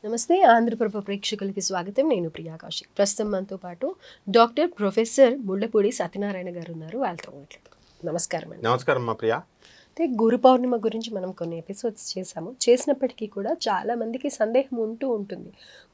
నమస్తే ఆంధ్రప్రభ ప్రేక్షకులకి స్వాగతం. నేను ప్రియా కౌశిక్. ప్రస్తుతం మనతో పాటు డాక్టర్ ప్రొఫెసర్ ముళ్ళపూడి సత్యనారాయణ గారు ఉన్నారు. వాళ్ళతో మాట్లాడతాం. నమస్కారం అండి. నమస్కారం మా ప్రియా. అయితే గురు పౌర్ణిమ గురించి మనం కొన్ని ఎపిసోడ్స్ చేసినప్పటికీ కూడా చాలా మందికి సందేహం ఉంటుంది.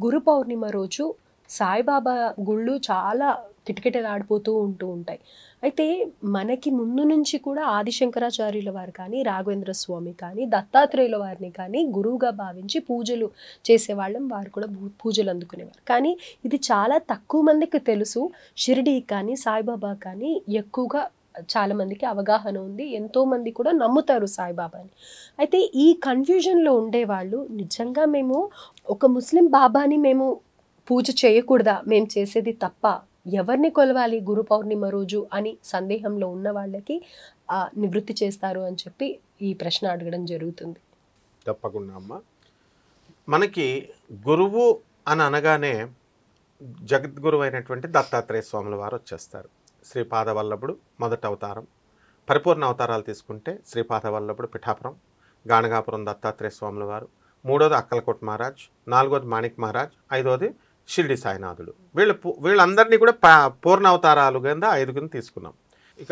గురు పౌర్ణిమ రోజు సాయిబాబా గుళ్ళు చాలా కిటకిటలాడిపోతూ ఉంటాయి. అయితే మనకి ముందు నుంచి కూడా ఆదిశంకరాచార్యుల వారు కానీ, రాఘవేంద్ర స్వామి కానీ, దత్తాత్రేయుల వారిని కానీ గురువుగా భావించి పూజలు చేసేవాళ్ళం. వారు కూడా పూజలు అందుకునేవారు. కానీ ఇది చాలా తక్కువ మందికి తెలుసు. షిరిడి కానీ, సాయిబాబా కానీ ఎక్కువగా చాలా మందికి అవగాహన ఉంది. ఎంతోమంది కూడా నమ్ముతారు సాయిబాబాని. అయితే ఈ కన్ఫ్యూజన్లో ఉండేవాళ్ళు నిజంగా మేము ఒక ముస్లిం బాబాని మేము పూజ చేయకూడదా, మేము చేసేది తప్ప, ఎవరిని కొలవాలి గురు పౌర్ణిమ రోజు అని సందేహంలో ఉన్న వాళ్ళకి నివృత్తి చేస్తారు అని చెప్పి ఈ ప్రశ్న అడగడం జరుగుతుంది. తప్పకుండా అమ్మ. మనకి గురువు అని అనగానే జగద్గురువు అయినటువంటి దత్తాత్రేయ స్వాముల వారు వచ్చేస్తారు. శ్రీపాదవల్లభుడు మొదటి అవతారం. పరిపూర్ణ అవతారాలు తీసుకుంటే శ్రీపాదవల్లభుడు పిఠాపురం, గాణగాపురం దత్తాత్రేయ స్వాముల వారు, మూడోది అక్కలకోట్ మహారాజ్, నాలుగోది మాణిక్ మహారాజ్, ఐదోది షిరిడి సాయినాథుడు. వీళ్ళందరినీ కూడా పూర్ణ అవతారాలు కింద 5 తీసుకున్నాం. ఇక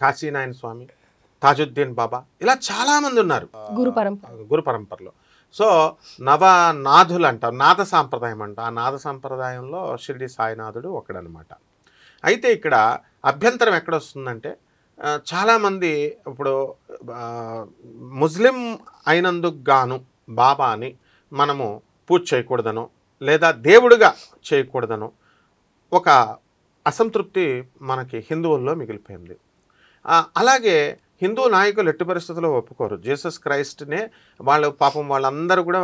కాశీనారాయణ స్వామి, తాజుద్దీన్ బాబా, ఇలా చాలామంది ఉన్నారు గురు పరంపరలో. సో నవనాథులు అంటారు, నాద సాంప్రదాయం అంట. ఆ నాద సాంప్రదాయంలో షిరిడి సాయినాథుడు ఒకడనమాట. అయితే ఇక్కడ అభ్యంతరం ఎక్కడొస్తుందంటే, చాలామంది ఇప్పుడు ముస్లిం అయినందుకు గాను బాబాని మనము పూజ చేయకూడదనో లేదా దేవుడిగా చేయకూడదనో ఒక అసంతృప్తి మనకి హిందువుల్లో మిగిలిపోయింది. అలాగే హిందూ నాయకులు ఎట్టి పరిస్థితుల్లో ఒప్పుకోరు. జీసస్ క్రైస్ట్నే వాళ్ళు పాపం వాళ్ళందరూ కూడా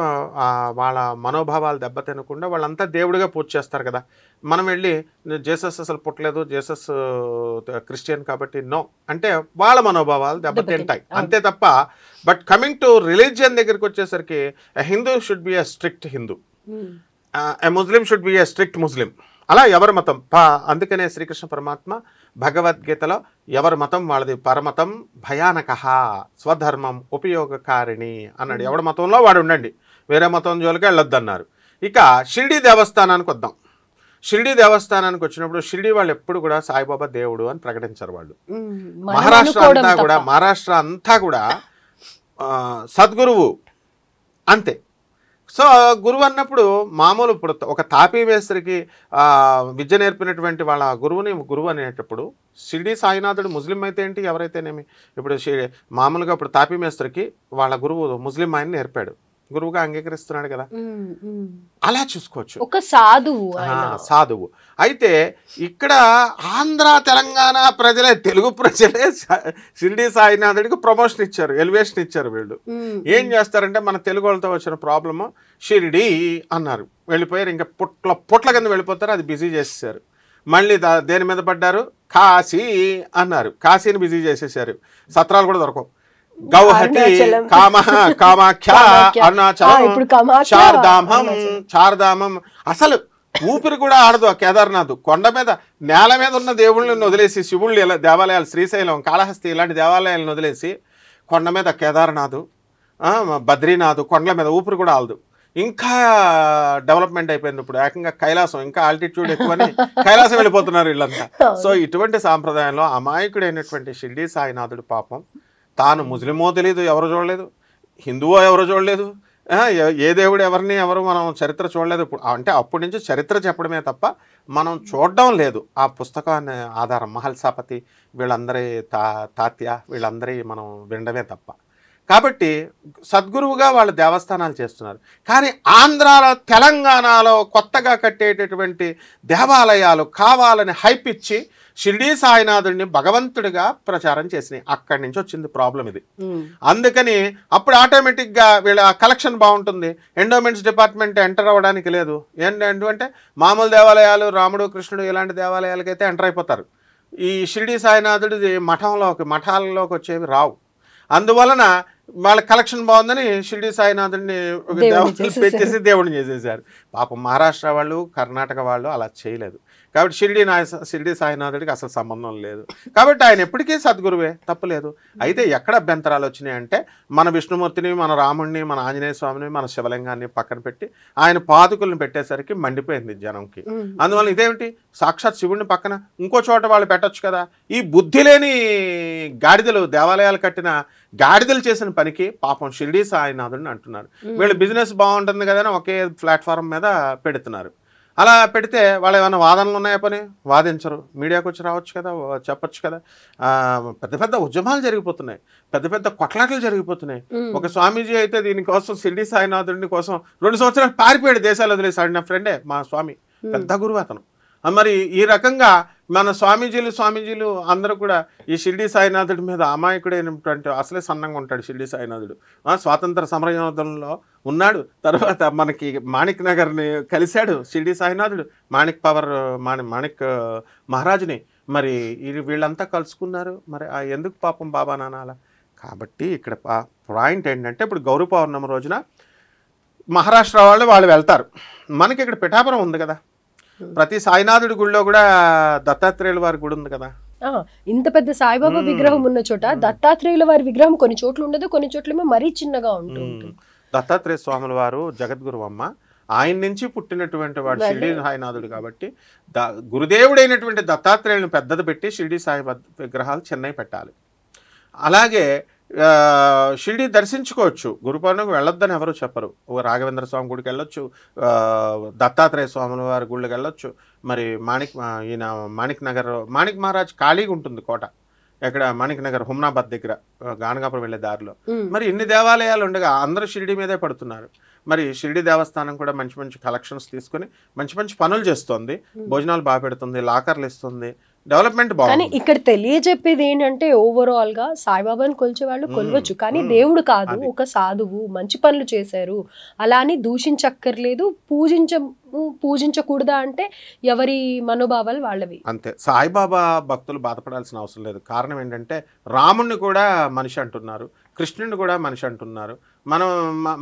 వాళ్ళ మనోభావాలు దెబ్బతినకుండా వాళ్ళంతా దేవుడిగా పూజ చేస్తారు కదా. మనం వెళ్ళి జీసస్ అసలు పుట్టలేదు, జీసస్ క్రిస్టియన్ కాబట్టి నో అంటే వాళ్ళ మనోభావాలు దెబ్బతింటాయి అంతే తప్ప. బట్ కమింగ్ టు రిలీజియన్ దగ్గరికి వచ్చేసరికి Hindu should be a strict Hindu, a Muslim should be a strict Muslim. అలా ఎవరి మతం అందుకనే శ్రీకృష్ణ పరమాత్మ భగవద్గీతలో ఎవరి మతం వాళ్ళది, పరమతం భయానక స్వధర్మం ఉపయోగకారిణి అన్నాడు. ఎవరి మతంలో వాడు ఉండండి, వేరే మతం జోలికి వెళ్ళొద్దు అన్నారు. ఇక షిరిడి దేవస్థానానికి వద్దాం. షిరిడి దేవస్థానానికి వచ్చినప్పుడు షిరిడి వాళ్ళు ఎప్పుడు కూడా సాయిబాబా దేవుడు అని ప్రకటించారు. వాళ్ళు మహారాష్ట్ర అంతా కూడా సద్గురువు అంతే. సో గురువు అన్నప్పుడు మామూలు ఇప్పుడు ఒక తాపీ మేస్త్రికి విద్య నేర్పినటువంటి వాళ్ళ గురువుని గురువు అనేటప్పుడు షిరిడి సాయినాథుడు ముస్లిం అయితే ఏంటి, ఎవరైతేనేమి. ఇప్పుడు మామూలుగా ఇప్పుడు తాపీ మేస్త్రికి వాళ్ళ గురువు ముస్లిం ఆయన నేర్పాడు, గురువుగా అంగీకరిస్తున్నాడు కదా. అలా చూసుకోవచ్చు, ఒక సాధువు. అయితే ఇక్కడ ఆంధ్ర తెలంగాణ ప్రజలే, తెలుగు ప్రజలే షిరిడి సాయినాథుడికి ప్రమోషన్ ఇచ్చారు, ఎలివేషన్ ఇచ్చారు. వీళ్ళు ఏం చేస్తారంటే మన తెలుగు వాళ్ళతో వచ్చిన ప్రాబ్లము షిరిడి అన్నారు, వెళ్ళిపోయారు. ఇంకా పుట్ల కింద వెళ్ళిపోతారు, అది బిజీ చేసేసారు. మళ్ళీ దేని మీద పడ్డారు, కాశీ అన్నారు, కాశీని బిజీ చేసేసారు. సత్రాలు కూడా దొరకవు. గౌహటి, కామాఖ్య, అరుణాచలం, చార్ధామం. అసలు ఊపిరి కూడా ఆడదు. ఆ కేదార్నాథ్ కొండ మీద నేల మీద ఉన్న దేవుళ్ళని వదిలేసి, శివుళ్ళు దేవాలయాలు, శ్రీశైలం, కాళహస్తి ఇలాంటి దేవాలయాలను వదిలేసి కొండ మీద కేదార్నాథ్, బద్రీనాథ్ కొండల మీద ఊపిరి కూడా ఆడదు. ఇంకా డెవలప్మెంట్ అయిపోయింది. ఇప్పుడు ఏకంగా కైలాసం, ఇంకా ఆల్టిట్యూడ్ ఎక్కువని కైలాసం వెళ్ళిపోతున్నారు వీళ్ళంతా. సో ఇటువంటి సాంప్రదాయంలో అమాయకుడైనటువంటి షిరిడి సాయినాథుడు పాపం తాను ముస్లిమో తెలియదు, ఎవరు చూడలేదు, హిందువో ఎవరు చూడలేదు, ఏ దేవుడు ఎవరు మనం చరిత్ర చూడలేదు. అంటే అప్పటి నుంచి చరిత్ర చెప్పడమే తప్ప మనం చూడడం లేదు. ఆ పుస్తకాన్ని ఆధారం మహల్సాపతి వీళ్ళందరి తాత్య వీళ్ళందరి మనం వినడమే తప్ప. కాబట్టి సద్గురువుగా వాళ్ళు దేవస్థానాలు చేస్తున్నారు. కానీ ఆంధ్రాలో, తెలంగాణలో కొత్తగా కట్టేటటువంటి దేవాలయాలు కావాలని హైప్ ఇచ్చి షిరిడి సాయినాథుడిని భగవంతుడిగా ప్రచారం చేసినాయి. అక్కడి నుంచి వచ్చింది ప్రాబ్లం ఇది. అందుకని అప్పుడు ఆటోమేటిక్గా వీళ్ళ కలెక్షన్ బాగుంటుంది, ఎండోమెంట్స్ డిపార్ట్మెంట్ ఎంటర్ అవ్వడానికి లేదు. ఏంటంటే మామూలు దేవాలయాలు, రాముడు కృష్ణుడు ఇలాంటి దేవాలయాలకైతే ఎంటర్ అయిపోతారు. ఈ షిరిడి సాయినాథుడి మఠాలలోకి వచ్చేవి రావు. అందువలన వాళ్ళ కలెక్షన్ బాగుందని షిరిడి సాయినాథుడిని పెట్టేసి దేవుడిని చేసేసారు. పాపం మహారాష్ట్ర వాళ్ళు, కర్ణాటక వాళ్ళు అలా చేయలేదు. కాబట్టి షిరిడి సాయినాథుడికి అసలు సంబంధం లేదు. కాబట్టి ఆయన ఎప్పటికీ సద్గురువే, తప్పులేదు. అయితే ఎక్కడ అభ్యంతరాలు వచ్చినాయంటే మన విష్ణుమూర్తిని, మన రాముడిని, మన ఆంజనేయ స్వామిని, మన శివలింగాన్ని పక్కన పెట్టి ఆయన పాదుకులను పెట్టేసరికి మండిపోయింది జనంకి. అందువల్ల ఇదేమిటి, సాక్షాత్ శివుడిని పక్కన ఇంకో చోట వాళ్ళు పెట్టొచ్చు కదా. ఈ బుద్ధి లేని గాడిదలు, దేవాలయాలు కట్టిన గాడిదలు చేసిన పనికి పాపం షిరిడి సాయినాథుడిని అంటున్నారు. వీళ్ళు బిజినెస్ బాగుంటుంది కదా అని ఒకే ప్లాట్ఫామ్ మీద పెడుతున్నారు. అలా పెడితే వాళ్ళు ఏమైనా వాదనలు ఉన్నాయా? పని వాదించరు. మీడియాకు వచ్చి రావచ్చు కదా, చెప్పచ్చు కదా. పెద్ద పెద్ద ఉద్యమాలు జరిగిపోతున్నాయి, పెద్ద పెద్ద కొట్లాటలు జరిగిపోతున్నాయి. ఒక స్వామీజీ అయితే దీనికోసం షిరిడి సాయినాథుడిని కోసం 2 సంవత్సరాలు పారిపోయాడు, దేశాలు వదిలేసాడు. నా ఫ్రెండే, మా స్వామి, పెద్ద గురువు అతను. మరి ఈ రకంగా మన స్వామీజీలు అందరూ కూడా ఈ షిరిడి సాయినాథుడి మీద అమాయకుడైనటువంటి, అసలే సన్నంగా ఉంటాడు షిరిడి సాయినాథుడు. స్వాతంత్ర సమరయోధంలో ఉన్నాడు. తర్వాత మనకి మాణిక్ నగర్ని కలిశాడు షిరిడి సాయినాథుడు, మాణిక్ మహారాజుని. మరి వీళ్ళంతా కలుసుకున్నారు. మరి ఎందుకు పాపం బాబా నానాల? కాబట్టి ఇక్కడ పాయింట్ ఏంటంటే, ఇప్పుడు గౌరీ పౌర్ణమి రోజున మహారాష్ట్ర వాళ్ళు వెళ్తారు. మనకి ఇక్కడ పిఠాపురం ఉంది కదా, ప్రతి సాయినాథుడి గుడిలో కూడా దత్తాత్రేయుల వారి గుడి ఉంది కదా. ఇంత పెద్ద సాయిబాబా విగ్రహం ఉన్న చోట దత్తాత్రేయుల వారి విగ్రహం కొన్ని చోట్ల ఉండదు, కొన్ని చోట్ల మరీ చిన్నగా ఉంటుంది. దత్తాత్రేయ స్వాముల వారు జగద్గురు అమ్మ, ఆయన నుంచి పుట్టినటువంటి వాడు షిరిడి సాయినాథుడు. కాబట్టి గురుదేవుడైనటువంటి దత్తాత్రేయులను పెద్దది పెట్టి షిరిడి సాయి విగ్రహాలు చిన్నవి పెట్టాలి. అలాగే షిరిడి దర్శించుకోవచ్చు, గురు పౌర్ణమికి వెళ్ళొద్దని ఎవరు చెప్పరు. రాఘవేంద్ర స్వామి గుడికి వెళ్ళొచ్చు, దత్తాత్రేయ స్వాముల వారి గుళ్ళకి వెళ్ళొచ్చు. మరి మాణిక్ నగర్, మాణిక్ మహారాజ్ ఖాళీగా ఉంటుంది కోట, ఎక్కడ మాణిక్ నగర్ హుమ్నాబాద్ దగ్గర గానగాపురం వెళ్ళే దారిలో. మరి ఇన్ని దేవాలయాలు ఉండగా అందరూ షిరిడి మీదే పడుతున్నారు. మరి షిరిడి దేవస్థానం కూడా మంచి మంచి కలెక్షన్స్ తీసుకుని మంచి మంచి పనులు చేస్తుంది, భోజనాలు బాగా పెడుతుంది, లాకర్లు ఇస్తుంది, డెవలప్మెంట్ బాగుంది. కానీ ఇక్కడ తెలియజెప్పేది ఏంటంటే, ఓవరాల్ గా సాయిబాబాని కొలిచే వాళ్ళు కొలవచ్చు, కానీ దేవుడు కాదు, ఒక సాధువు, మంచి పనులు చేశారు, అలా అని దూషించక్కర్లేదు. పూజించకూడదా అంటే ఎవరి మనోభావాలు వాళ్ళవి, అంతే. సాయిబాబా భక్తులు బాధపడాల్సిన అవసరం లేదు. కారణం ఏంటంటే, రాముణ్ణి కూడా మనిషి అంటున్నారు, కృష్ణుని కూడా మనిషి అంటున్నారు. మనం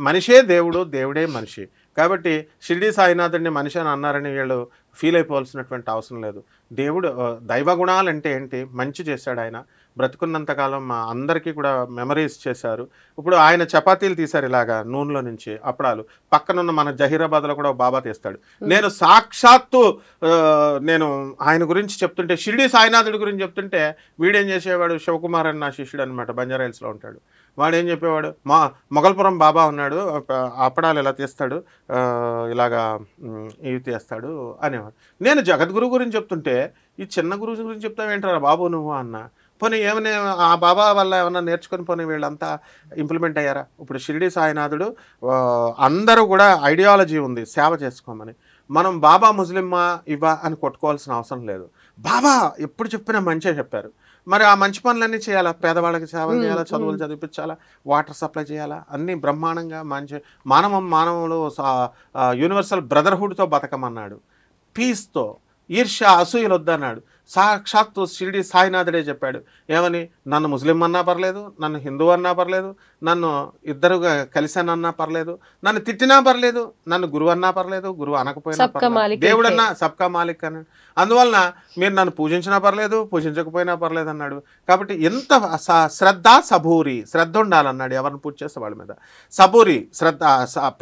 మనిషే దేవుడు, దేవుడే మనిషి. కాబట్టి షిరిడి సాయినాథుడిని మనిషి అని అన్నారని వీళ్ళు ఫీల్ అయిపోవాల్సినటువంటి అవసరం లేదు. దేవుడు దైవ గుణాలు అంటే ఏంటి, మంచి చేశాడు ఆయన. బ్రతుకున్నంతకాలం మా అందరికీ కూడా మెమరీస్ చేశారు. ఇప్పుడు ఆయన చపాతీలు తీశారు ఇలాగా నూనెలో నుంచి, అప్పడాలు. పక్కనున్న మన జహీరాబాద్లో కూడా బాబా తీస్తాడు. నేను సాక్షాత్తు నేను ఆయన గురించి చెప్తుంటే, షిరిడి సాయినాథుడి గురించి చెప్తుంటే, వీడేం చేసేవాడు, శివకుమార్ అని నా శిష్యుడు అనమాట, బంజారాహిల్స్లో ఉంటాడు. వాడు ఏం చెప్పేవాడు, మొగల్పురం బాబా ఉన్నాడు, అప్పడాలు ఇలా తీస్తాడు, ఇలాగా ఇవి తీస్తాడు అనేవాడు. నేను జగద్గురు గురించి చెప్తుంటే, ఈ చిన్న గురువు గురించి చెప్తావేంటారా బాబు నువ్వు అన్న. పోనీ ఏమైనా ఆ బాబా వల్ల ఏమన్నా నేర్చుకొని పోనీ వీళ్ళంతా ఇంప్లిమెంట్ అయ్యారా? ఇప్పుడు షిరిడి సాయినాథుడు అందరూ కూడా ఐడియాలజీ ఉంది సేవ చేసుకోమని. మనం బాబా ముస్లిమ్మా ఇవ్వా అని కొట్టుకోవాల్సిన అవసరం లేదు. బాబా ఎప్పుడు చెప్పినా మంచిగా చెప్పారు. మరి ఆ మంచి పనులన్నీ చేయాలా, పేదవాళ్ళకి సేవలు చేయాలా, చదువులు చదివించాలా, వాటర్ సప్లై చేయాలా, అన్నీ బ్రహ్మాండంగా మంచి మానవులు యూనివర్సల్ బ్రదర్హుడ్తో బతకమన్నాడు, పీస్తో, ఈర్ష్య అసూయలు వద్దన్నాడు. సాక్షాత్తు షిరిడి సాయినాథుడే చెప్పాడు. ఏమని, నన్ను ముస్లిం అన్నా పర్లేదు, నన్ను హిందూ అన్నా పర్లేదు, నన్ను ఇద్దరుగా కలిసానన్నా పర్లేదు, నన్ను తిట్టినా పర్లేదు, నన్ను గురువు అన్నా పర్లేదు, గురువు అనకపోయినా పర్లేదు, దేవుడన్నా సబ్కా మాలిక్ అన్నాడు. అందువలన మీరు నన్ను పూజించినా పర్లేదు, పూజించకపోయినా పర్లేదు అన్నాడు. కాబట్టి ఎంత శ్రద్ధ, సబూరి, శ్రద్ధ ఉండాలన్నాడు. ఎవరిని పూజ చేస్తే వాళ్ళ మీద సబూరి, శ్రద్ధ,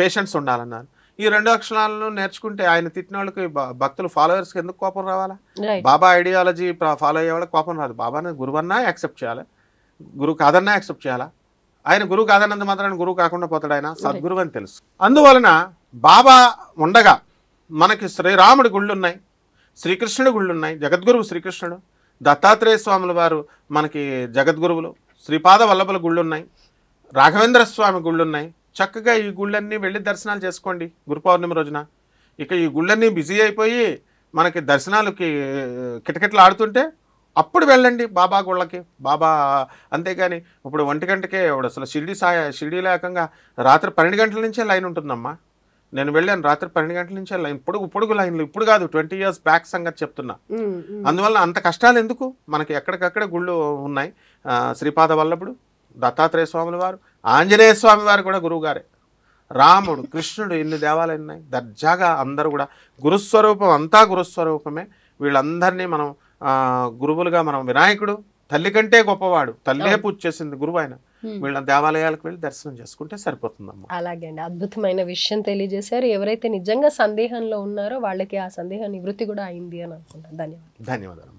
పేషెన్స్ ఉండాలన్నారు. ఈ 2 లక్షణాలను నేర్చుకుంటే ఆయన తిట్టిన వాళ్ళకి భక్తులు ఫాలోవర్స్కి ఎందుకు కోపం రావాలా? బాబా ఐడియాలజీ ఫాలో అయ్యే వాళ్ళకి కోపం రాదు. బాబాని గురువు అన్నా యాక్సెప్ట్ చేయాలి, గురువు కాదన్నా యాక్సెప్ట్ చేయాలా. ఆయన గురువు కాదన్నంత మాత్రాన్ని గురువు కాకుండా పోతాడు, ఆయన సద్గురువు అని తెలుసు. అందువలన బాబా ఉండగా మనకి శ్రీరాముడి గుళ్ళు ఉన్నాయి, శ్రీకృష్ణుడి గుళ్ళు ఉన్నాయి, జగద్గురువు శ్రీకృష్ణుడు, దత్తాత్రేయ స్వాముల వారు మనకి జగద్గురువులు, శ్రీపాద వల్లభుల గుళ్ళు ఉన్నాయి, రాఘవేంద్ర స్వామి గుళ్ళు ఉన్నాయి. చక్కగా ఈ గుళ్ళన్నీ వెళ్ళి దర్శనాలు చేసుకోండి గురు పౌర్ణమి రోజున. ఇక ఈ గుళ్ళన్నీ బిజీ అయిపోయి మనకి దర్శనాలకి కిటకిటలు ఆడుతుంటే అప్పుడు వెళ్ళండి బాబా గుళ్ళకి. బాబా అంతేగాని ఇప్పుడు 1 గంటకే ఇప్పుడు అసలు షిరిడి లేకంగా రాత్రి 12 గంటల నుంచే లైన్ ఉంటుందమ్మా. నేను వెళ్ళాను రాత్రి 12 గంటల నుంచే లైన్, పొడుగు లైన్లు. ఇప్పుడు కాదు, 20 years బ్యాక్ సంగతి చెప్తున్నా. అందువల్ల అంత కష్టాలు ఎందుకు, మనకి ఎక్కడికక్కడ గుళ్ళు ఉన్నాయి. శ్రీపాద వల్లభుడు, దత్తాత్రేయ స్వాముల వారు, ఆంజనేయ స్వామి వారు కూడా గురువుగారే, రాముడు, కృష్ణుడు, ఇన్ని దేవాలయాలు ఉన్నాయి. దర్జాగా అందరూ కూడా గురుస్వరూపం, అంతా గురుస్వరూపమే. వీళ్ళందరినీ మనం గురువులుగా మనం వినాయకుడు తల్లి కంటే గొప్పవాడు, తల్లే పూజ చేసింది గురువు ఆయన. వీళ్ళ దేవాలయాలకు వెళ్ళి దర్శనం చేసుకుంటే సరిపోతుందమ్మా. అలాగే అండి, అద్భుతమైన విషయం తెలియజేశారు. ఎవరైతే నిజంగా సందేహంలో ఉన్నారో వాళ్ళకి ఆ సందేహం నివృత్తి కూడా అయింది అని అనుకుంటాను. ధన్యవాదాలు. ధన్యవాదాలు.